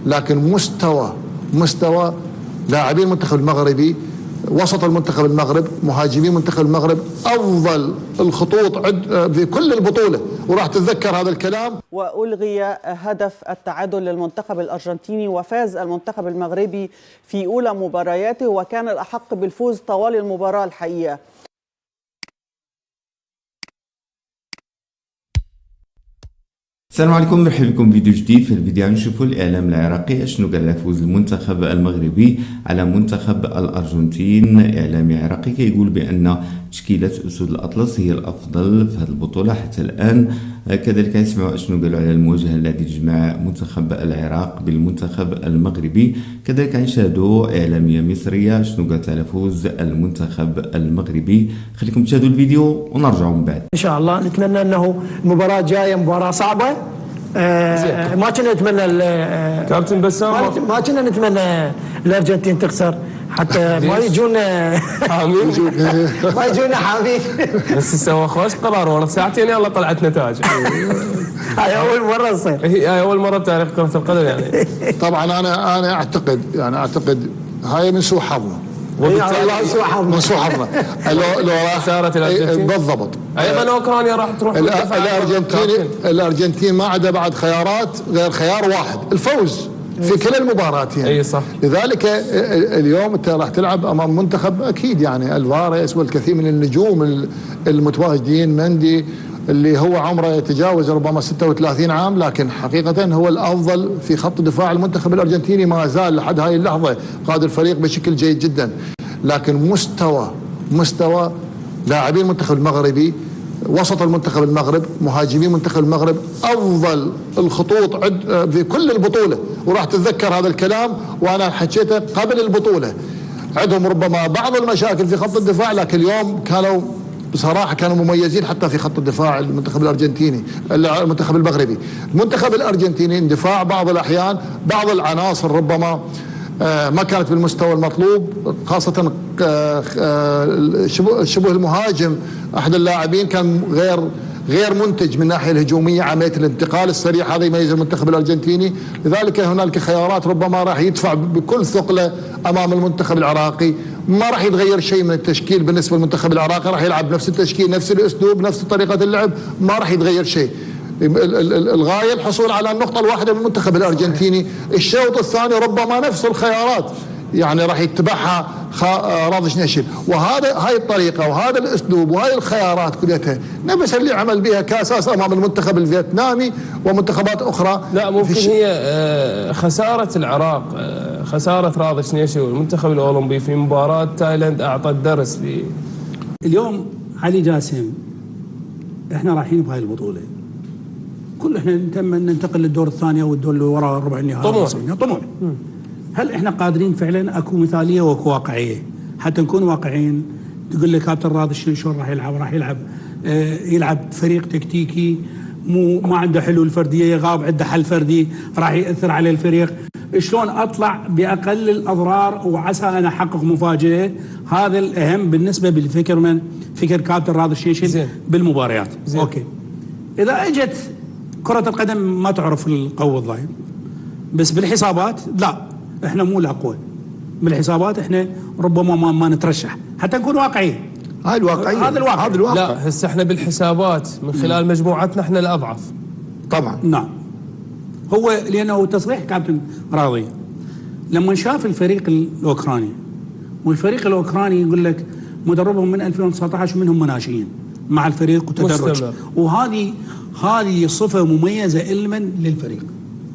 لكن مستوى لاعبين المنتخب المغربي، وسط المنتخب المغرب، مهاجمين منتخب المغرب، أفضل الخطوط في كل البطولة، وراح تتذكر هذا الكلام. وألغي هدف التعادل للمنتخب الأرجنتيني، وفاز المنتخب المغربي في أولى مبارياته، وكان الأحق بالفوز طوال المباراة الحقيقة. السلام عليكم، مرحبا بكم فيديو جديد. في الفيديو نشوفوا الاعلام العراقي شنو قال له فوز المنتخب المغربي على منتخب الارجنتين. اعلامي عراقي كيقول بان تشكيله اسود الاطلس هي الافضل في هذه البطوله حتى الان. كذلك نسمعوا شنو قالوا على المواجهه التي تجمع منتخب العراق بالمنتخب المغربي. كذلك نشاهدوا اعلاميه مصريه شنو قالت على فوز المنتخب المغربي. خليكم تشاهدوا الفيديو ونرجعوا من بعد ان شاء الله. نتمنى انه المباراه جايه مباراه صعبه. ما كنا نتمنى كابتن بسام، ما كنا نتمنى الارجنتين تخسر حتى ما يجونا حامين ما يجونا حامين. بس سوى خوش قرار ورا ساعتين يلا طلعت نتائج. هاي اول مره تصير، هي اول مره بتاريخ كره القدم يعني. طبعا انا اعتقد هاي من سوء حظنا، والله سوء حظنا، من سوء حظنا. لو خساره الارجنتين بالضبط. ايضا اوكرانيا راح تروح الارجنتين ما عدا بعد خيارات غير خيار واحد، الفوز في كل المباريات يعني. اي صح. لذلك اليوم انت راح تلعب امام منتخب اكيد يعني الفاريس والكثير من النجوم المتواجدين، مندي اللي هو عمره يتجاوز ربما 36 عام، لكن حقيقة هو الأفضل في خط دفاع المنتخب الأرجنتيني، ما زال لحد هاي اللحظة قاد الفريق بشكل جيد جدا. لكن مستوى لاعبين المنتخب المغربي، وسط المنتخب المغرب، مهاجمين منتخب المغرب، أفضل الخطوط في كل البطولة، وراح تتذكر هذا الكلام وأنا حكيته قبل البطولة. عندهم ربما بعض المشاكل في خط الدفاع، لكن اليوم بصراحة كانوا مميزين حتى في خط الدفاع. المنتخب الأرجنتيني، المنتخب المغربي، المنتخب الأرجنتيني اندفاع بعض الأحيان بعض العناصر ربما ما كانت بالمستوى المطلوب، خاصة شبه المهاجم أحد اللاعبين كان غير منتج من الناحية الهجومية. عملية الانتقال السريع هذا يميز المنتخب الأرجنتيني، لذلك هنالك خيارات ربما راح يدفع بكل ثقله أمام المنتخب العراقي. ما راح يتغير شيء من التشكيل بالنسبة للمنتخب العراقي، راح يلعب نفس التشكيل، نفس الأسلوب، نفس طريقة اللعب، ما راح يتغير شيء. الغاية الحصول على النقطة الواحدة من المنتخب الأرجنتيني. الشوط الثاني ربما نفس الخيارات يعني راح يتبعها راضي شنيشل، هاي الطريقة وهذا الأسلوب وهاي الخيارات كلها نفس اللي عمل بها كاساس أمام المنتخب الفيتنامي ومنتخبات أخرى. لا ممكن هي خسارة العراق، خسارة راضي شنيشل والمنتخب الأولمبي في مباراة تايلاند أعطت درس اليوم. علي جاسم، احنا رايحين بهاي البطولة احنا ننتقل للدور الثاني او الدور اللي وراء ربع النهائي. طموح. هل احنا قادرين فعلا؟ اكو مثاليه واكو واقعيه. حتى نكون واقعيين، تقول لي كابتن راضي شلون راح يلعب؟ راح يلعب فريق تكتيكي ما عنده حلول فرديه، غاب عنده حل فردي راح ياثر على الفريق. شلون اطلع باقل الاضرار وعسى ان احقق مفاجاه؟ هذا الاهم بالنسبه بالفكر فكر كابتن راضي الشيشل بالمباريات. اوكي، اذا اجت كرة القدم ما تعرف القوة والضعيف، بس بالحسابات لا، احنا مو الاقوى. بالحسابات احنا ربما ما نترشح، حتى نكون واقعيين. هذا الواقع. لا هسه احنا بالحسابات من خلال مجموعتنا احنا الاضعف. طبعا. نعم. هو لانه تصريح كابتن راضي لما شاف الفريق الاوكراني، والفريق الاوكراني يقول لك مدربهم من 2019 منهم مناشئين مع الفريق وتدرج، هذه صفة مميزة علما للفريق،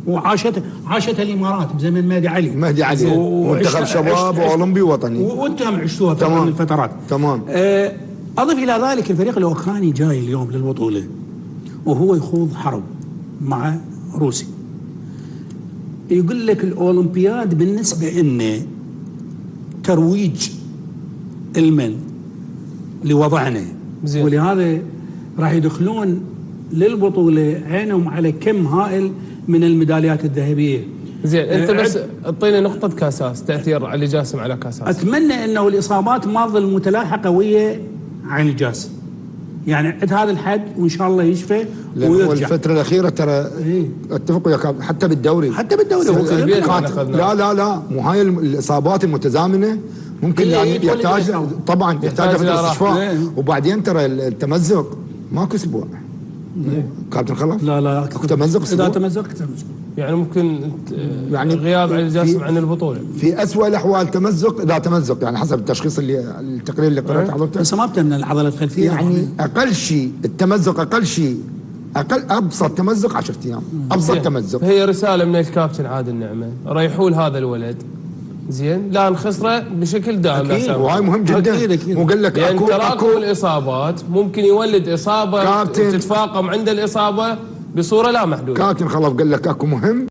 وعاشتها الامارات بزمن مهدي علي منتخب شباب واولمبي وطني، وانتم عشتوها فتره من الفترات. تمام. اضف الى ذلك الفريق الاوكراني جاي اليوم للبطوله وهو يخوض حرب مع روسيا. يقول لك الاولمبياد بالنسبه لنا ترويج المن لوضعنا، ولهذا راح يدخلون للبطولة عينهم على كم هائل من الميداليات الذهبية. زين، انت بس اعطيني نقطة كاساس، تأثير علي جاسم على كاساس. اتمنى انه الاصابات ما تظل متلاحقة ويا علي جاسم، يعني عند هذا الحد وان شاء الله يشفى ويرجع. والفتره الاخيره ترى اتفق وياك حتى بالدوري هو في البيت لا مو هاي الاصابات المتزامنه ممكن يعني يحتاج طبعا يحتاج فتره استشفاء. وبعدين ترى التمزق ماكو اسبوع كابتن خلف. لا تمزق اذا تمزق يعني ممكن يعني غياب علي جاسم عن البطوله في اسوء الاحوال تمزق. اذا تمزق يعني حسب التشخيص اللي التقرير اللي قرأت حضرتك بس ما بتمنى العضله الخلفيه يعني اقل شيء التمزق اقل ابسط تمزق 10 ايام ابسط تمزق. هي رساله من الكابتن عادل نعمه ريحوا هذا الولد زين لا نخسره بشكل دائم. وهاي مهم جدا. مو قال لك لان تراكم الاصابات ممكن يولد اصابه تتفاقم عند الاصابه بصوره لا محدوده. كابتن خلف قال لك اكو مهم